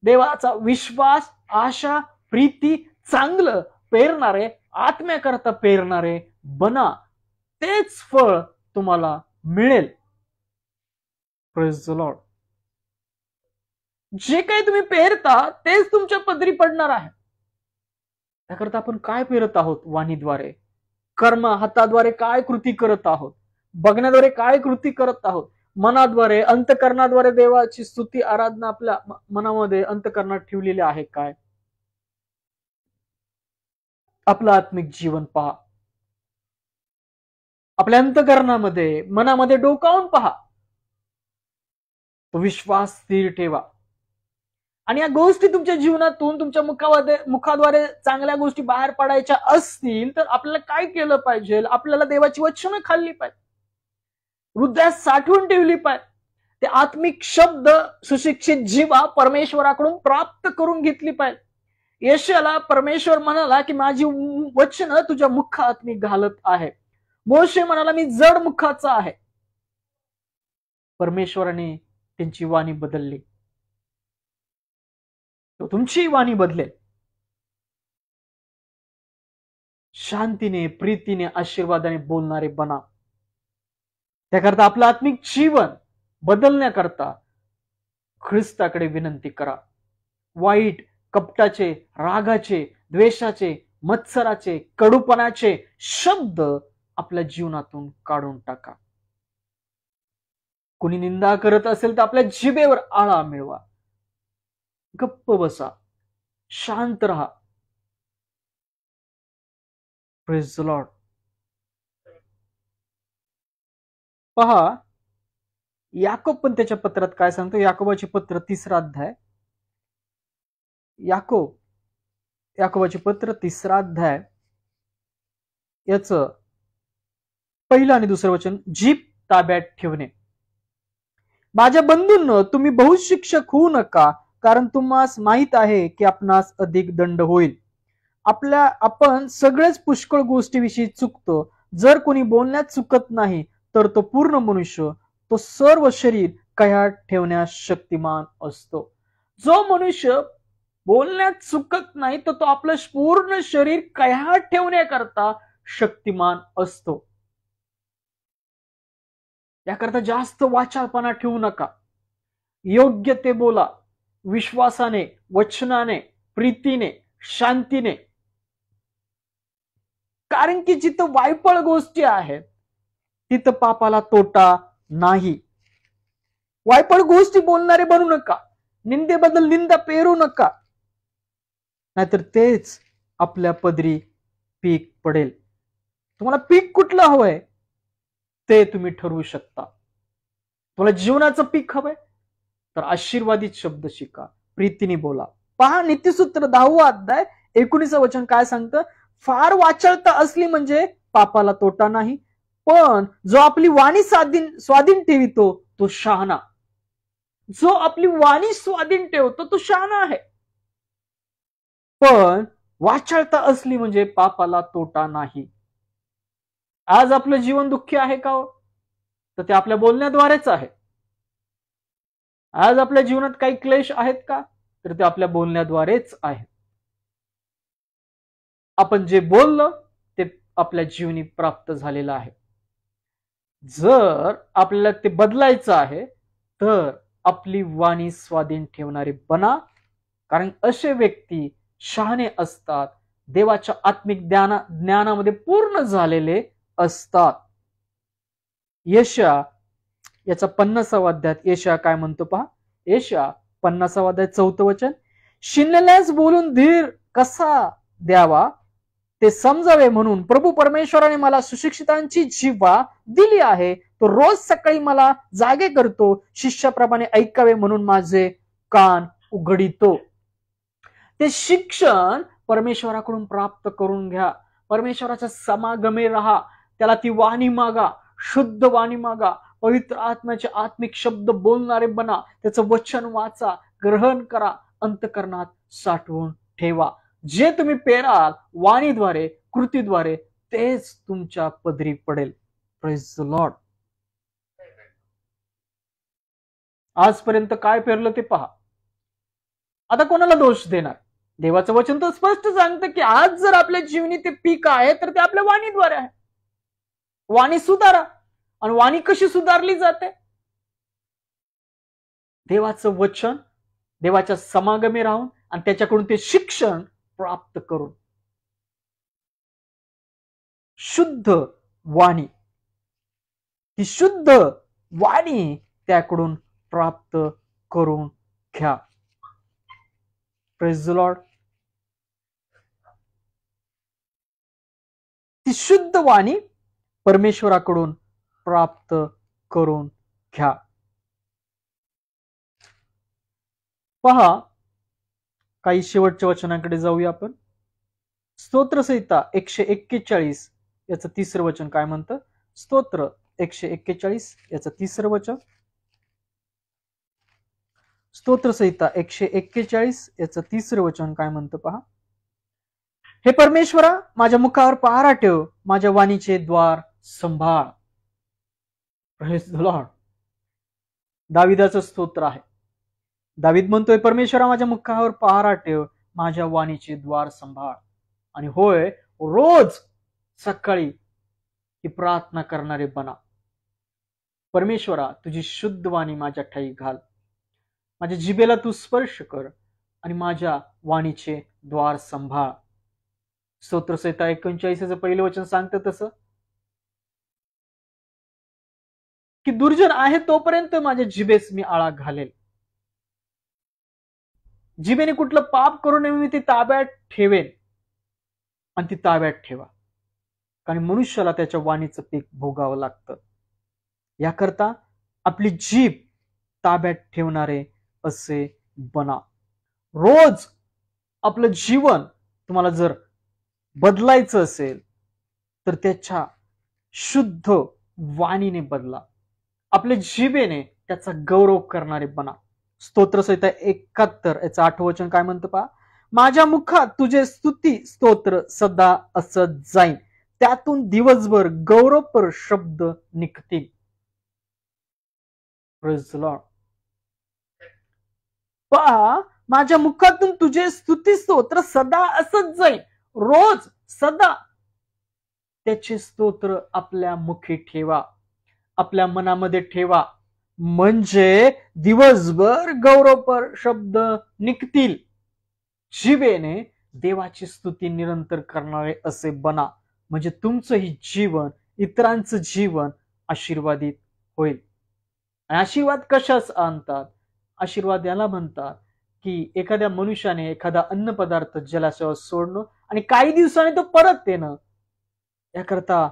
देवाचा विश्वास, आशा, प्रीती, चांगलं पेरणारे, आत्म्याकरता पेरणारे बना. तेच फळ तुम्हाला मिळेल. Praise the Lord. जे काही तुम्ही पेरता तेच तुमच्या पदरी पडणार आहे. त्याकरता आपण काय पेरत आहोत? वाणीद्वारे, कर्म, हाताद्वारे काय कृती करत आहोत, बघण्याद्वारे काय कृती करत आहोत, मनाद्वारे, अंतकरणाद्वारे देवाची स्तुती, आराधना आपल्या मनामध्ये, अंतकरणात ठेवलेली आहे काय? आपलं आत्मिक जीवन पहा. आपल्या अंतकरणामध्ये, मनामध्ये डोकावून पहा. तो विश्वास स्थिर ठेवा. आणि या गोष्टी तुमच्या जीवनातून तुमच्या मुखाद्वारे चांगल्या गोष्टी बाहेर पडायच्या असतील तर आपल्याला काय केलं पाहिजे? आपल्याला देवाची वचनं खाल्ली पाहिजे, हृदयात साठवून ठेवली पाहिजे. ते आत्मिक शब्द सुशिक्षित जीवा परमेश्वराकडून प्राप्त करून घेतली पाहिजे. यशाला परमेश्वर म्हणाला की माझी वचनं तुझ्या मुखात मी घालत आहे. मोशे म्हणाला मी जड मुखाचा आहे. परमेश्वराने त्यांची वाणी बदलली. तो तुमची वाणी बदलेल. शांतीने, प्रीतीने, आशीर्वादाने बोलणारे बना. त्याकरता आपलं आत्मिक जीवन बदलण्याकरता ख्रिस्ताकडे विनंती करा. वाईट, कपटाचे, रागाचे, द्वेषाचे, मत्सराचे, कडूपणाचे शब्द आपल्या जीवनातून काढून टाका. कोणी निंदा करत असेल तर आपल्या जिभेवर आळा मिळवा. गप्प बसा, शांत राहा. Praise the Lord. पहा, याकोब पण त्याच्या पत्रात काय सांगतो? याकोबाचे पत्र 3रा अध्याय. याकोबाचे पत्र 3रा अध्याय याच 1 आणि 2 वचन. जीभ ताब्यात ठेवणे. माझ्या बंधूंनो, तुम्ही बहुशिक्षक होऊ नका, कारण तुम्हास माहित आहे की आपणास अधिक दंड होईल. आपण सगळेच पुष्कळ गोष्टीविषयी चुकतो. जर कोणी बोलण्यात चुकत नाही तर तो पूर्ण मनुष्य, तो सर्व शरीर कह्यात ठेवण्यास शक्तिमान असतो. जो मनुष्य बोलण्यात चुकत नाही तर तो आपलं पूर्ण शरीर कह्यात ठेवण्याकरता शक्तिमान असतो. याकरता जास्त वाचाळपणा ठेवू नका. योग्य ते बोला, विश्वासाने, वचनाने, प्रीतीने, शांतीने. कारण की जिथं वायफळ गोष्टी आहेत तिथं पापाला तोटा नाही. वायफळ गोष्टी बोलणारे बनू नका. निंदेबद्दल निंदा पेरू नका, नाहीतर तेच आपल्या पदरी पीक पडेल. तुम्हाला पीक कुठलं हवंय ते तुम्ही ठरवू शकता. तुम्हाला जीवनाचं पीक हवंय तर आशीर्वादित शब्द शिका, प्रीतीने बोला. पहा, नीतिसूत्र 10वा अध्याय 19 वचन काय सांगतं? फार वाचाळता असली म्हणजे पापाला तोटा नाही, पण जो आपली वाणी स्वाधीन ठेवितो तो शहाणा. जो आपली वाणी स्वाधीन ठेवतो तो शहाणा आहे. पण वाचाळता असली म्हणजे पापाला तोटा नाही. आज आपलं जीवन दुःखी आहे का हो? तर ते आपल्या बोलण्याद्वारेच आहे. आज आपल्या जीवनात काही क्लेश आहेत का? तर ते आपल्या बोलण्याद्वारेच आहे. आपण जे बोललो ते आपल्या जीवनी प्राप्त झालेलं आहे. जर आपल्याला ते बदलायचं आहे तर आपली वाणी स्वाधीन ठेवणारे बना. कारण असे व्यक्ती शहाणे असतात, देवाच्या आत्मिक ज्ञानामध्ये पूर्ण झालेले असतात. यशा याचा 50वा अध्यायात यशा काय म्हणतो पहा. यशा 50वा अध्याय 4 वचन. शिनल्यास बोलून धीर कसा द्यावा ते समजावे म्हणून प्रभू परमेश्वराने मला सुशिक्षितांची जिव्हा दिली आहे. तो रोज सकाळी मला जागे करतो. शिष्याप्रमाणे ऐकावे म्हणून माझे कान उघडितो. ते शिक्षण परमेश्वराकडून प्राप्त करून घ्या. परमेश्वराच्या समागमे राहा. त्याला ती वाणी मागा, शुद्ध वाणी मागा. पवित्र आत्म्याचे आत्मिक शब्द बोलणारे बना. त्याचं वचन वाचा, ग्रहण करा, अंतःकरणात साठवून ठेवा. जे तुम्ही पेराल वाणीद्वारे, कृतीद्वारे, तेच तुमच्या पदरी पडेल. Praise the Lord. आजपर्यंत काय पेरलं ते पहा. आता कोणाला दोष देणार? देवाचं वचन तर स्पष्ट सांगतं की आज जर आपल्या जीवनी ते पीक आहे तर ते आपल्या वाणीद्वारे आहे. वाणी सुधारा. आणि वाणी कशी सुधारली जाते? देवाचं वचन, देवाच्या समागमे राहून आणि त्याच्याकडून ते शिक्षण प्राप्त करून. शुद्ध वाणी, ती शुद्ध वाणी त्याकडून प्राप्त करून घ्या. Praise the Lord. ती शुद्ध वाणी परमेश्वराकडून प्राप्त करून घ्या. पहा, काही शेवटच्या वचनाकडे जाऊया आपण. स्तोत्रसंहिता 141 याचं तिसरं वचन काय म्हणतं? स्तोत्र 141 याचं तिसरं वचन. स्तोत्रसंहिता 141 याचं तिसरं वचन काय म्हणतं पहा. हे परमेश्वरा, माझ्या मुखावर पहारा ठेव, माझ्या वाणीचे द्वार संभाळ. Praise the lord. दाविदाचं स्तोत्र आहे. दावीद म्हणतोय, परमेश्वरा, माझ्या मुखावर पहारा ठेव, माझ्या वाणीचे द्वार संभाळ. आणि होय, रोज सकाळी ही प्रार्थना करणारे बना. परमेश्वरा, तुझी शुद्ध वाणी माझ्या ठाई घाल, माझ्या जिभेला तू स्पर्श कर आणि माझ्या वाणीचे द्वार संभाळ. स्तोत्रसंहिता 39 पहिलं वचन सांगतं तसं की दुर्जन आहे तोपर्यंत माझ्या जिभेस मी आळा घालेल. जिभेने कुठलं पाप करू नये मी ती ताब्यात ठेवेन आणि ती ताब्यात ठेवा, कारण मनुष्याला त्याच्या वाणीचं पीक भोगावं लागतं. याकरता आपली जीभ ताब्यात ठेवणारे असे बना. रोज आपलं जीवन तुम्हाला जर बदलायचं असेल तर त्याच्या शुद्ध वाणीने बदला. आपल्या जिभेने त्याचा गौरव करणारे बना. स्तोत्रसंहिता 71 याचं 8 वचन काय म्हणतं पहा. माझ्या मुखात तुझे स्तुती स्तोत्र सदा असत जाईन, त्यातून दिवसभर गौरवपर शब्द निघतील. Praise the Lord. पहा, माझ्या मुखातून तुझे स्तुती स्तोत्र सदा असत जाईन. रोज सदा त्याचे स्तोत्र आपल्या मुखी ठेवा, आपल्या मनामध्ये ठेवा, म्हणजे दिवसभर गौरवपर शब्द निघतील. जिभेने देवाची स्तुती निरंतर करणारे असे बना, म्हणजे तुमचंही जीवन, इतरांचं जीवन आशीर्वादित होईल. आणि आशीर्वाद कशाच आणतात? आशीर्वाद याला म्हणतात की एखाद्या मनुष्याने एखादा अन्न पदार्थ जलाशयावर सोडणं आणि काही दिवसांनी तो परत येणं. याकरता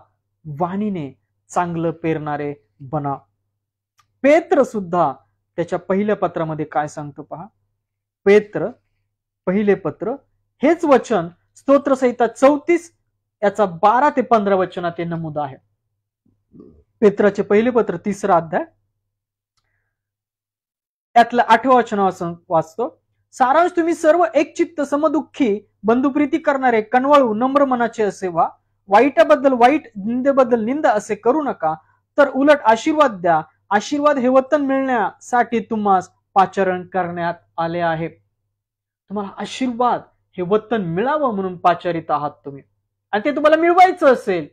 वाणीने चांगलं पेरणारे बना. पेत्र सुद्धा त्याच्या पहिल्या पत्रामध्ये काय सांगतो पहा. पेत्र पहिले पत्र हेच वचन स्तोत्रसंहिता 34 याचा 12 ते 15 वचनात ते नमूद आहे. पेत्राचे पहिले पत्र 3रा अध्याय यातलं 8वं वचन वाचतो. सारांश, तुम्ही सर्व एक चित्त, समदुःखी, बंधुप्रीती करणारे, कणवळू, नम्र मनाचे असे व्हा. वाईटाबद्दल वाईट, निंदेबद्दल निंदा असे करू नका, तर उलट आशीर्वाद द्या. आशीर्वाद हे वतन मिळण्यासाठी तुम्हास पाचारण करण्यात आले आहे. तुम्हाला आशीर्वाद हे वतन मिळावं म्हणून पाचारित आहात तुम्ही, आणि ते तुम्हाला मिळवायचं असेल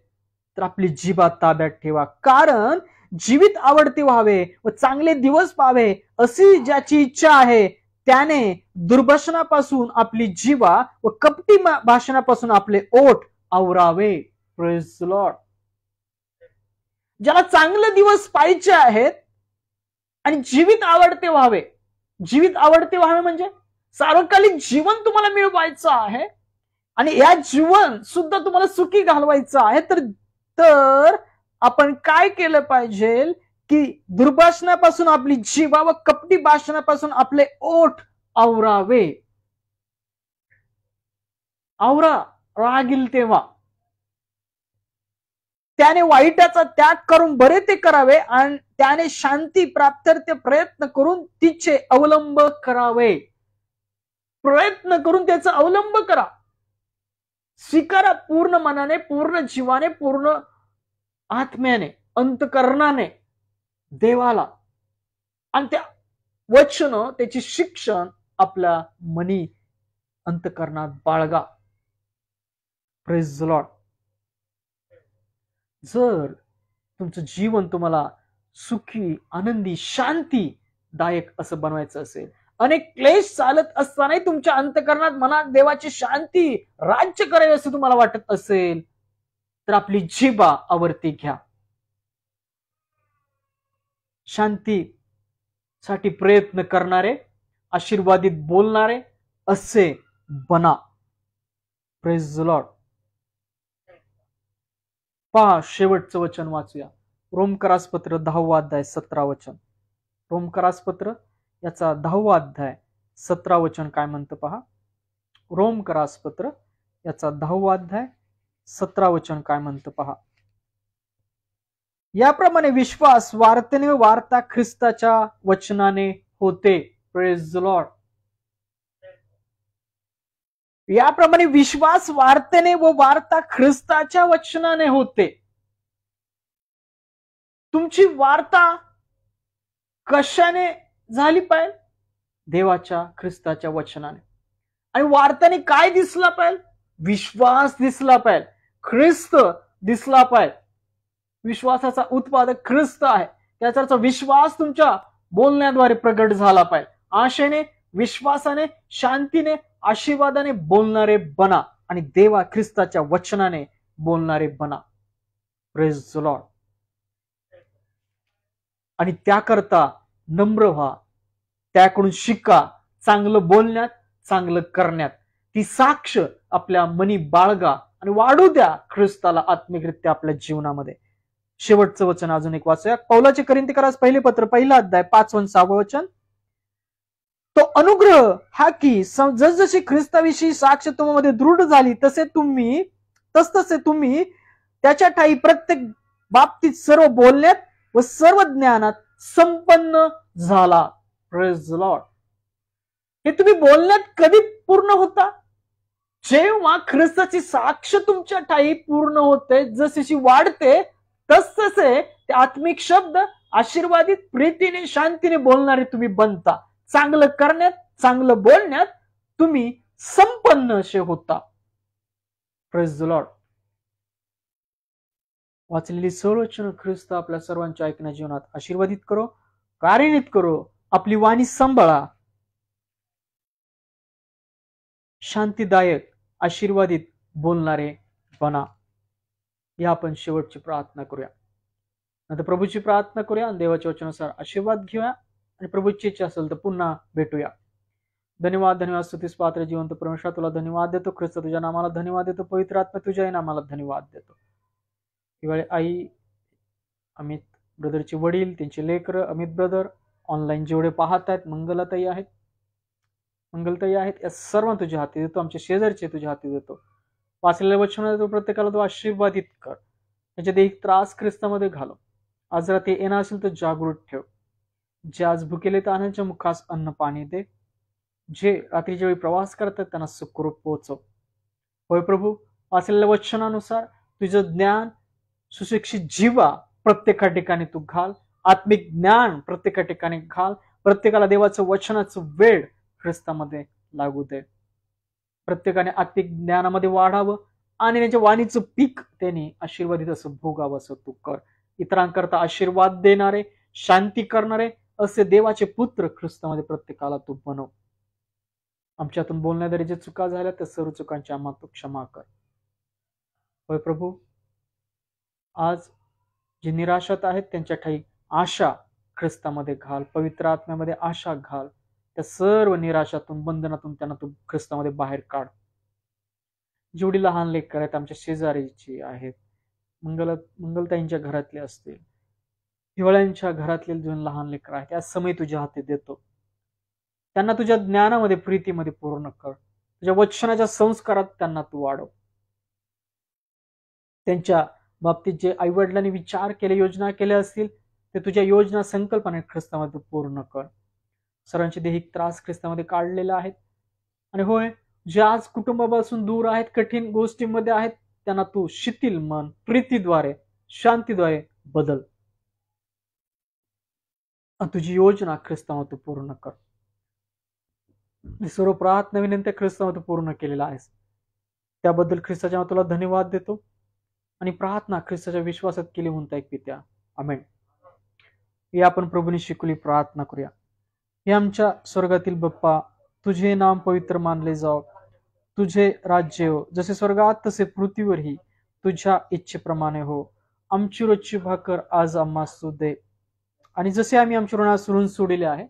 तर आपली जिभा ताब्यात ठेवा, कारण जीवित आवडते व्हावे व चांगले दिवस पाहावे अशी ज्याची इच्छा आहे त्याने दुर्भाषणापासून आपली जिभा व कपटी भाषणापासून आपले ओठ आवरावे. Praise the Lord. ज्याला चांगले दिवस पाहिजे आहेत आणि जीवित आवडते व्हावे. जीवित आवडते व्हावे म्हणजे सार्वकालिक जीवन तुम्हाला मिळवायचं आहे आणि या जीवन सुद्धा तुम्हाला सुखी घालवायचं आहे, तर आपण काय केलं पाहिजे की दुर्भाषणापासून आपली जिभा व कपटी भाषणापासून आपले ओठ आवरावे. आवरा रागील तेव्हा. त्याने वाईटाचा त्याग करून बरे ते करावे आणि त्याने शांती प्राप्त्यर्थ प्रयत्न करून तिचे अवलंब करावे. प्रयत्न करून त्याचा अवलंब करा. स्वीकारा पूर्ण मनाने, पूर्ण जीवाने, पूर्ण आत्म्याने, अंतकरणाने देवाला, आणि त्या वचन त्याची शिक्षण आपल्या मनी अंतकरणात बाळगा. Praise the Lord. जर तुमचं जीवन तुम्हाला सुखी, आनंदी, शांतीदायक असं बनवायचं असेल, अनेक क्लेश चालत असतानाही तुमच्या अंतकरणात, मनात देवाची शांती राज्य करावी असं तुम्हाला वाटत असेल तर आपली जिभा आवर्ती घ्या. शांतीसाठी प्रयत्न करणारे, आशीर्वादित बोलणारे असे बना. Praise the Lord. पहा, शेवटचं वचन वाचूया. रोमकरासपत्र 10वा अध्याय 17 वचन. रोमकरासपत्र याचा 10वा अध्याय 17 वचन काय म्हणतं पहा. रोमकरास पत्र याचा 10वा अध्याय 17 वचन काय म्हणतं पहा. याप्रमाणे विश्वास वार्तेने वार्ता ख्रिस्ताच्या वचनाने होते. Praise the Lord. याप्रमाणे विश्वास वार्तेने व वार्ता ख्रिस्ताच्या वचनाने होते. तुमची वार्ता कशाने झाली पाहिजे? देवाच्या ख्रिस्ताच्या वचनाने. आणि वार्ताने काय दिसला पाहिजे? विश्वास दिसला पाहिजे, ख्रिस्त दिसला पाहिजे. विश्वासाचा उत्पादक ख्रिस्त आहे. त्याचा विश्वास तुमच्या बोलण्याद्वारे प्रगट झाला पाहिजे. आशेने, विश्वासाने, शांतीने, आशीर्वादाने बोलणारे बना आणि देवा ख्रिस्ताच्या वचनाने बोलणारे बना. Praise the Lord. आणि त्याकरता नम्र व्हा, त्याकडून शिका, चांगलं बोलण्यात, चांगलं करण्यात. ती साक्ष आपल्या मनी बाळगा आणि वाढू द्या ख्रिस्ताला आत्मिकरित्या आपल्या जीवनामध्ये. शेवटचं वचन अजून एक वाचूया. पौलाचे कोरिंथीकरास पहिले पत्र 1 अध्याय 5 व 6 वचन. तो अनुग्रह हा की जसजशी ख्रिस्ताविषयी साक्ष तुम्हाला दृढ झाली तसे तुम्ही त्याच्या ठाई प्रत्येक बाबतीत सर्व बोलण्यात व सर्व ज्ञानात संपन्न झाला. Praise the Lord. हे तुम्ही बोलण्यात कधी पूर्ण होता? जेव्हा ख्रिस्ताची साक्ष तुमच्या ठाई पूर्ण होते, जशी वाढते तसतसे ते आत्मिक शब्द आशीर्वादित, प्रीतीने, शांतीने बोलणारे तुम्ही बनता. चांगलं करण्यात, चांगलं बोलण्यात तुम्ही संपन्न असे होता. Praise the Lord. वाचलेली सर्व वचन ख्रिस्त आपल्या सर्वांच्या ऐकण्या जीवनात आशीर्वादित करो, कार्यान्वित करो. आपली वाणी सांभाळा. शांतीदायक, आशीर्वादित बोलणारे बना. या आपण शेवटची प्रार्थना करूया. नंतर प्रभूची प्रार्थना करूया आणि देवाच्या वचनानुसार आशीर्वाद घेऊया आणि प्रभूची इच्छा असेल तर पुन्हा भेटूया. धन्यवाद, धन्यवाद, स्तुतीस पात्र जिवंत परमेश्वर तुला धन्यवाद देतो. ख्रिस्त तुझ्या नामाला धन्यवाद देतो. पवित्र आत्मा तुझ्याही नामाला धन्यवाद देतो. हिवाळी आई, अमित ब्रदरचे वडील, त्यांचे लेकर, अमित ब्रदर, ऑनलाईन जेवढे पाहत आहेत, मंगलताई आहेत, या सर्व तुझ्या हाती देतो. आमच्या शेजारचे तुझ्या हाती देतो. वाचलेल्या वचनात प्रत्येकाला तो आशीर्वादित कर. त्याच्यात एक त्रास ख्रिस्तामध्ये घालो. आज रात्री येणार असेल तर जागृत ठेव. जे आज भुकेले तानाच्या मुखास अन्न पाणी दे. जे रात्रीच्या वेळी प्रवास करतात त्यांना सुखरूप पोहोचव. होय प्रभू, वाचलेल्या वचनानुसार तुझं ज्ञान, सुशिक्षित जीवा प्रत्येका ठिकाणी तू घाल. आत्मिक ज्ञान प्रत्येका ठिकाणी घाल. प्रत्येकाला देवाचं वचनाचं वेळ ख्रिस्तामध्ये लागू दे. प्रत्येकाने आत्मिक ज्ञानामध्ये वाढावं आणि त्यांच्या वाणीचं पीक त्यांनी आशीर्वादित असं भोगावं असं तू कर. इतरांकरता आशीर्वाद देणारे, शांती करणारे असे देवाचे पुत्र ख्रिस्तामध्ये प्रत्येकाला तू बनव. आमच्यातून बोलण्याद्वारे जे चुका झाल्या त्या सर्व चुकांची आम्हाला तू क्षमा कर. होय प्रभू, आज जे निराशात आहेत त्यांच्या ठाई आशा ख्रिस्तामध्ये घाल. पवित्र आत्म्यामध्ये आशा घाल. त्या सर्व निराशातून, बंधनातून त्यांना तू ख्रिस्तामध्ये बाहेर काढ. जेवढी लहान लेकर आहेत आमच्या शेजारीची आहेत, मंगलताईंच्या घरातले असतील, हिवाळ्यांच्या घरातले दोन लहान लेकर आहेत, त्या समय तुझ्या हाती देतो. त्यांना तुझ्या ज्ञानामध्ये, प्रीतीमध्ये पूर्ण कर. तुझ्या वचनाच्या संस्कारात त्यांना तू वाढव. त्यांच्या बाबतीत जे आईवडिलांनी विचार केले, योजना केल्या असतील, ते तुझ्या योजना, संकल्पने ख्रिस्तामध्ये पूर्ण कर. सर्वांचे दैहिक त्रास ख्रिस्तामध्ये काढलेले आहेत. आणि होय, जे आज कुटुंबापासून दूर आहेत, कठीण गोष्टींमध्ये आहेत, त्यांना तू शिथिल मन, प्रीतीद्वारे, शांतीद्वारे बदल. तुझी योजना ख्रिस्तामध्ये तू पूर्ण कर. सर्व प्रार्थना विनंती ख्रिस्तामध्ये पूर्ण केलेला आहेस, त्याबद्दल ख्रिस्ताच्या तुला धन्यवाद देतो. आणि प्रार्थना ख्रिस्ताच्या विश्वासात केली म्हणता एक पित्या, आमेन. ही आपण प्रभूने शिकवली प्रार्थना करूया. हे आमच्या स्वर्गातील बाप्पा, तुझे नाम पवित्र मानले जाव, तुझे राज्य हो, जसे स्वर्गात तसे पृथ्वीवरही तुझ्या इच्छेप्रमाणे हो. आमची रोजची भाकर आज आम्हास तू दे, आणि जसे आम्ही आमच्या ऋणास ऋण सोडिले आहे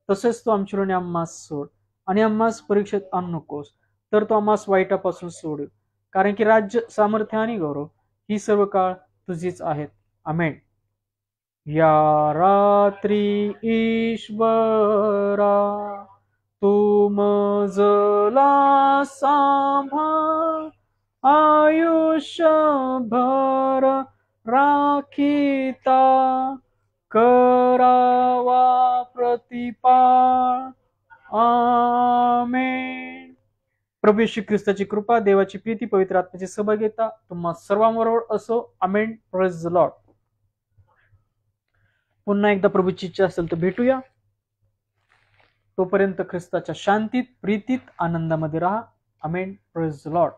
तसेच तू आमची ऋणे आम्हास सोड, आणि आम्हास परीक्षेत आणू नकोस, तर तो आम्हास वाईटापासून सोड. कारण की राज्य, सामर्थ्य आणि गौरव ही सर्व काळ तुझीच आहेत, आमेन. या रात्री ईश्वरा तू मजला सांभाळ आयुष्यभर राखीता करावा प्रतिपाळ. आमेन. प्रभू येशू ख्रिस्ताची कृपा, देवाची प्रीती, पवित्र आत्म्याची सहभागिता तुम्हा सर्वांबरोबर असो. आमेन. Praise the lord. पुन्हा एकदा प्रभूची इच्छा असेल तर भेटूया. तोपर्यंत ख्रिस्ताच्या शांतीत, प्रीतीत, आनंदामध्ये राहा. आमेन. Praise the Lord.